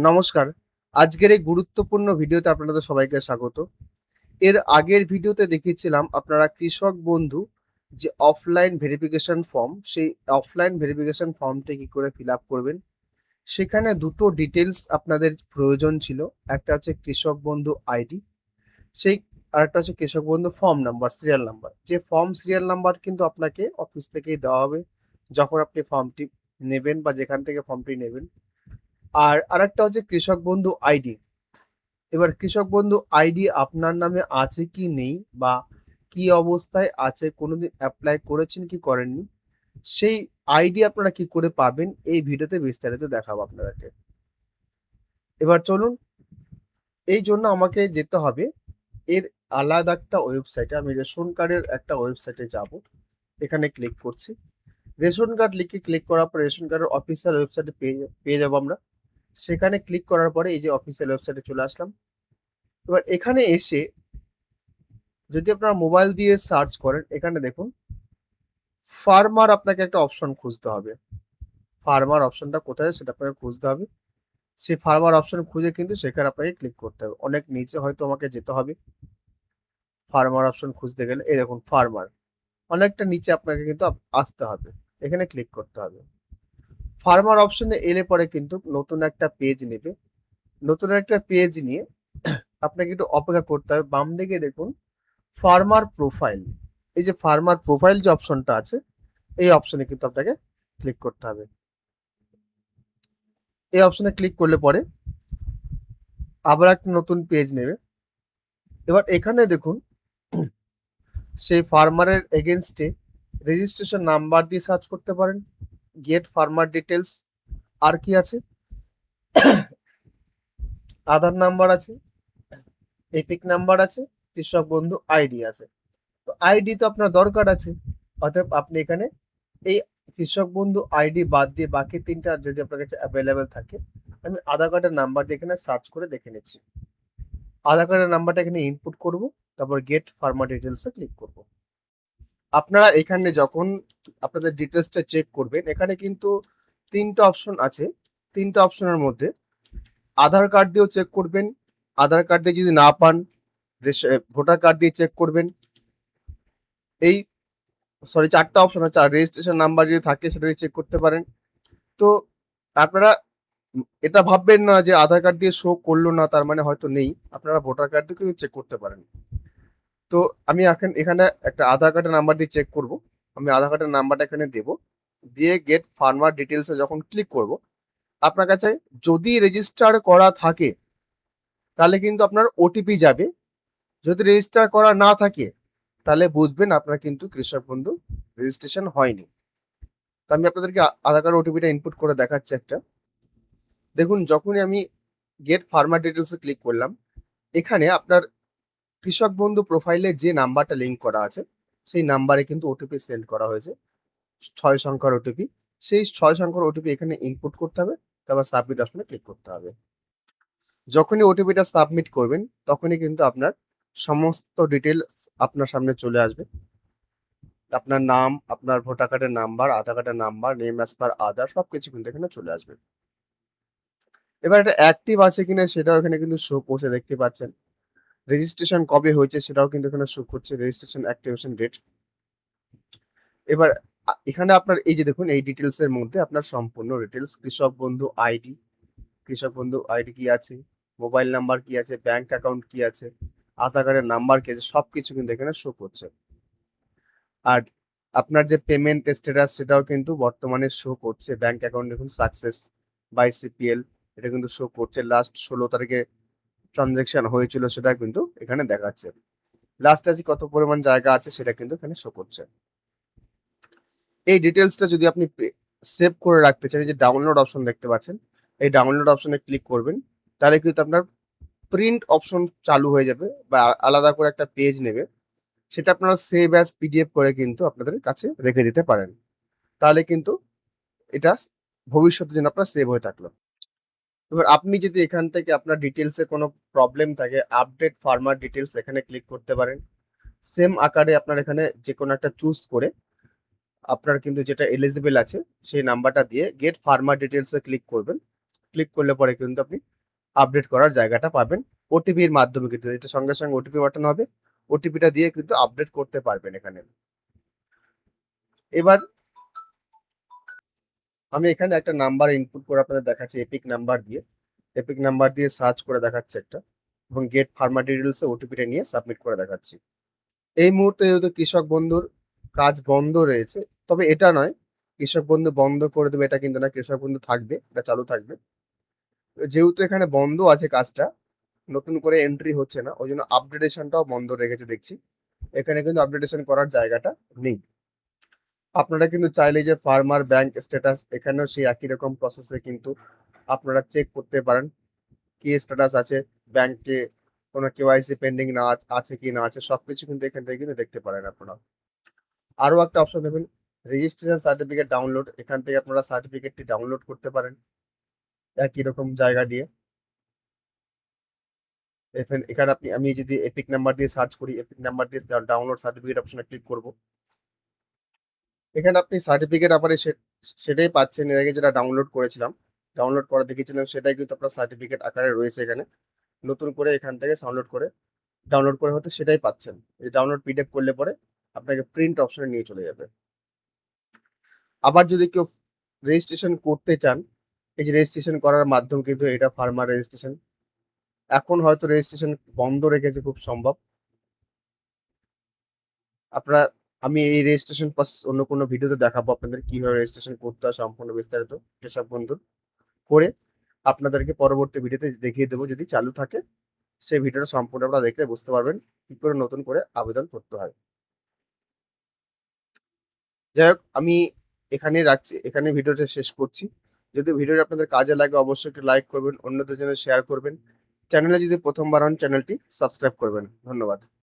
নমস্কার। আজকের এই গুরুত্বপূর্ণ ভিডিওতে আপনাদের সবাইকে স্বাগত। এর আগের ভিডিওতে দেখিয়েছিলাম আপনারা কৃষক বন্ধু যে অফলাইন ভেরিফিকেশন ফর্ম, সেই অফলাইন ভেরিফিকেশন ফর্মটি কি করে ফিল আপ করবেন। সেখানে দুটো ডিটেলস আপনাদের প্রয়োজন ছিল। একটা হচ্ছে কৃষক বন্ধু আইডি, সেই আরেকটা হচ্ছে কৃষক বন্ধু ফর্ম নাম্বার, সিরিয়াল নাম্বার। যে ফর্ম সিরিয়াল নাম্বার কিন্তু আপনাকে অফিস থেকেই দেওয়া হবে যখন আপনি ফর্মটি নেবেন বা যেখান থেকে ফর্মটি নেবেন। আর আরেকটা হচ্ছে কৃষক বন্ধু আইডি। এবার কৃষক বন্ধু আইডি আপনার নামে আছে কি নেই বা কি অবস্থায় আছে, কোনোদিন অ্যাপ্লাই করেছেন কি করেননি, সেই আইডি আপনারা কি করে পাবেন এই ভিডিওতে বিস্তারিত দেখাবো আপনাদেরকে। এবার চলুন, এই জন্য আমাকে যেতে হবে এর আলাদা একটা ওয়েবসাইটে। আমি রেশন কার্ডের একটা ওয়েবসাইটে যাব, এখানে ক্লিক করছি। রেশন কার্ড লিখে ক্লিক করার পর রেশন কার্ডের অফিসিয়াল ওয়েবসাইটে পেয়ে যাবো আমরা। সেখানে ক্লিক করার পরে এই যে অফিসিয়াল ওয়েবসাইটে চলে আসলাম। এবার এখানে এসে যদি আপনারা মোবাইল দিয়ে সার্চ করেন, এখানে দেখুন ফার্মার আপনাকে একটা অপশন খুঁজতে হবে। ফার্মার অপশনটা কোথায় সেটা আপনাকে খুঁজতে হবে। সেই ফার্মার অপশন খুঁজে কিন্তু সেখানে আপনাকে ক্লিক করতে হবে। অনেক নিচে হয়তো আমাকে যেতে হবে ফার্মার অপশন খুঁজতে গেলে। এই দেখুন ফার্মার, অনেকটা নিচে আপনাকে কিন্তু আসতে হবে, এখানে ক্লিক করতে হবে। ফার্মার অপশনে এলে পরে কিন্তু নতুন একটা পেজ নেবে। নতুন একটা পেজ নিয়ে আপনাকে একটু অপেক্ষা করতে হবে। বাম দিকে দেখুন ফার্মার প্রোফাইল, এই যে ফার্মার প্রোফাইল যে অপশনটা আছে এই অপশনে কিন্তু আপনাকে ক্লিক করতে হবে। এই অপশনে ক্লিক করলে পরে আবার একটা নতুন পেজ নেবে। এবার এখানে দেখুন সেই ফার্মারের এগেনস্টে রেজিস্ট্রেশন নাম্বার দিয়ে সার্চ করতে পারেন, গেট ফার্মার ডিটেলস, আর কি আছে আধার নাম্বার আছে, এপিক নাম্বার আছে, কৃষক বন্ধু আইডি আছে। তো আইডি তো আপনার দরকার আছে, অতএব আপনি এখানে এই কৃষক বন্ধু আইডি বাদ দিয়ে বাকি তিনটা যদি আপনার কাছে অ্যাভেলেবেল থাকে, আমি আধার কার্ডের নাম্বার দিয়ে এখানে সার্চ করে দেখে নিচ্ছি। আধার কার্ডের নাম্বারটা এখানে ইনপুট করব, তারপর গেট ফার্মার ডিটেলসে ক্লিক করব। আপনারা এখানে যখন আপনাদের ডিটেলসটা চেক করবেন, এখানে কিন্তু তিনটা অপশন আছে। তিনটা অপশনের মধ্যে আধার কার্ড দিয়েও চেক করবেন, আধার কার্ড দিয়ে যদি না পান ভোটার কার্ড দিয়ে চেক করবেন। এই সরি, চারটা অপশন আছে। আর রেজিস্ট্রেশন নাম্বার যদি থাকে সেটা দিয়ে চেক করতে পারেন। তো আপনারা এটা ভাববেন না যে আধার কার্ড দিয়ে শো করলো না তার মানে হয়তো নেই, আপনারা ভোটার কার্ড দিয়ে কিন্তু চেক করতে পারেন। তো আমি এখন এখানে একটা আধার কার্ডের নাম্বার দিয়ে চেক করব। আমি আধার কার্ডের নাম্বারটা এখানে দেব, দিয়ে গেট ফার্মার ডিটেলসে যখন ক্লিক করব, আপনার কাছে যদি রেজিস্টার করা থাকে তাহলে কিন্তু আপনার ওটিপি যাবে। যদি রেজিস্টার করা না থাকে তাহলে বুঝবেন আপনার কিন্তু কৃষক বন্ধু রেজিস্ট্রেশন হয়নি। তো আমি আপনাদেরকে আধার কার্ড ওটিপিটা ইনপুট করে দেখাচ্ছি একটা। দেখুন যখনই আমি গেট ফার্মার ডিটেলসে ক্লিক করলাম, এখানে আপনার কৃষক বন্ধু প্রোফাইলে যে নাম্বারটা লিঙ্ক করা আছে সেই নাম্বারে কিন্তু ওটিপি সেন্ড করা হয়েছে, 6 সংখ্যার ওটিপি। সেই 6 সংখ্যার ওটিপি এখানে ইনপুট করতে হবে, তারপর সাবমিট অপশনে ক্লিক করতে হবে। যখনই ওটিপিটা সাবমিট করবেন তখনই কিন্তু আপনার সমস্ত ডিটেলস আপনার সামনে চলে আসবে। আপনার নাম, আপনার ভোটার কার্ডের নাম্বার, আধার কার্ডের নাম্বার, নেম অ্যাজ পার আধার, সবকিছু কিন্তু এখানে চলে আসবে। এবার এটা অ্যাক্টিভ আছে কিনা সেটাও এখানে কিন্তু শো করছে, দেখতে পাচ্ছেন। রেজিস্ট্রেশন কবে হয়েছে সেটাও কিন্তু এখানে শো করছে, রেজিস্ট্রেশন অ্যাক্টিভেশন ডেট। এবার এখানে আপনার এই যে দেখুন এই ডিটেলস এর মধ্যে আপনার সম্পূর্ণ ডিটেলস, কৃষক বন্ধু আইডি, কৃষক বন্ধু আইডি কি আছে, মোবাইল নাম্বার কি আছে, ব্যাংক অ্যাকাউন্ট কি আছে, আধার কার্ডের নাম্বার কি আছে, সবকিছু কিন্তু এখানে শো করছে। আর আপনার যে পেমেন্ট স্ট্যাটাস সেটাও কিন্তু বর্তমানে শো করছে। ব্যাংক অ্যাকাউন্ট দেখুন সাকসেস বাই সিপিএল, এটা কিন্তু শো করছে। লাস্ট 16 তারিখে ট্রানজ্যাকশন হয়েছিল সেটা কিন্তু এখানে দেখাচ্ছে। লাস্ট আছে কত পরিমাণ জায়গা আছে সেটা কিন্তু এখানে শো করছে। এই ডিটেলসটা যদি আপনি সেভ করে রাখতে চান, এই যে ডাউনলোড অপশন দেখতে পাচ্ছেন, এই ডাউনলোড অপশনে ক্লিক করবেন, তাহলে কিন্তু আপনার প্রিন্ট অপশন চালু হয়ে যাবে বা আলাদা করে একটা পেজ নেবে, সেটা আপনারা সেভ অ্যাজ পিডিএফ করে কিন্তু আপনাদের কাছে রেখে দিতে পারেন। তাহলে কিন্তু এটা ভবিষ্যতে যেন আপনার সেভ হয়ে থাকলো। এবার আপনি যদি এখান থেকে আপনার ডিটেলসে কোনো প্রবলেম থাকে, আপডেট ফার্মার ডিটেলস এখানে ক্লিক করতে পারেন। সেম আকারে আপনার এখানে যে কোনো একটা চুজ করে আপনার কিন্তু যেটা এলিজিবল আছে সেই নাম্বারটা দিয়ে গেট ফার্মার ডিটেলসে ক্লিক করবেন। ক্লিক করলে পরে কিন্তু আপনি আপডেট করার জায়গাটা পাবেন ওটিপির মাধ্যমে, কিন্তু এটা সঙ্গে সঙ্গে ওটিপি পাঠানো হবে, ওটিপিটা দিয়ে কিন্তু আপডেট করতে পারবেন এখানে। এবার আমি এখানে একটা নাম্বার ইনপুট করে আপনাদের দেখাচ্ছি, এপিক নাম্বার দিয়ে। এপিক নাম্বার দিয়ে সার্চ করে দেখাচ্ছে একটা, এবং গেট ফার্মার ডিটেলসে ওটিপিটা নিয়ে সাবমিট করে দেখাচ্ছি। এই মুহূর্তে যেহেতু কৃষক বন্ধুর কাজ বন্ধ রয়েছে, তবে এটা নয় কৃষক বন্ধু বন্ধ করে দেবে এটা কিন্তু না, কৃষক বন্ধু থাকবে, এটা চালু থাকবে। যেহেতু এখানে বন্ধ আছে কাজটা, নতুন করে এন্ট্রি হচ্ছে না, ওই জন্য আপডেটেশনটাও বন্ধ রেখেছে দেখছি। এখানে কিন্তু আপডেটেশন করার জায়গাটা নেই। আপনারা কিন্তু চাইলে যে ফার্মার ব্যাংক স্ট্যাটাস, এখানেও সেই একই রকম প্রসেসে কিন্তু আপনারা চেক করতে পারেন কি স্ট্যাটাস আছে ব্যাংকে, কোনো কেওয়াইসি পেন্ডিং না আছে কি না আছে, সবকিছু কিন্তু এখান থেকে কিন্তু দেখতে পারেন আপনারা। আরো একটা অপশন দেবেন রেজিস্ট্রেশন সার্টিফিকেট ডাউনলোড, এখান থেকে আপনারা সার্টিফিকেটটি ডাউনলোড করতে পারেন একই রকম জায়গা দিয়ে। এখানে আমি যদি এপিক নাম্বার দিয়ে সার্চ করি, এপিক নাম্বার দিয়ে ডাউনলোড সার্টিফিকেট অপশনে ক্লিক করব, এখানে আপনি সার্টিফিকেট আবার সেটাই পাচ্ছেন এর আগে যেটা ডাউনলোড করেছিলাম, ডাউনলোড করা দেখেছিলাম সেটাই কিন্তু আপনার সার্টিফিকেট আকারে রয়েছে এখানে। নতুন করে এখান থেকে ডাউনলোড করে হতে সেটাই পাচ্ছেন। এই ডাউনলোড পিডিএফ করলে পরে আপনাকে প্রিন্ট অপশনে নিয়ে চলে যাবে। আবার যদি কেউ রেজিস্ট্রেশন করতে চান, এই যে রেজিস্ট্রেশন করার মাধ্যম কিন্তু এটা ফার্মার রেজিস্ট্রেশন, এখন হয়তো রেজিস্ট্রেশন বন্ধ রেখেছে খুব সম্ভব। আপনারা আমি এই রেজিস্ট্রেশন প্রসেস অন্য কোনো ভিডিওতে দেখাবো আপনাদের কিভাবে রেজিস্ট্রেশন করতে হয় সম্পূর্ণ বিস্তারিত কৃষক বন্ধুর করে আপনাদেরকে পরবর্তী ভিডিওতে দেখিয়ে দেবো। যদি চালু থাকে সেই ভিডিওটা সম্পূর্ণ আপনারা দেখলে বুঝতে পারবেন কি করে নতুন করে আবেদন করতে হয়। যাই হোক, আমি এখানেই রাখছি, এখানে ভিডিওটা শেষ করছি। যদি ভিডিওটা আপনাদের কাজে লাগে অবশ্যই একটি লাইক করবেন, অন্যদের জন্য শেয়ার করবেন। চ্যানেলে যদি প্রথমবার হন চ্যানেলটি সাবস্ক্রাইব করবেন। ধন্যবাদ।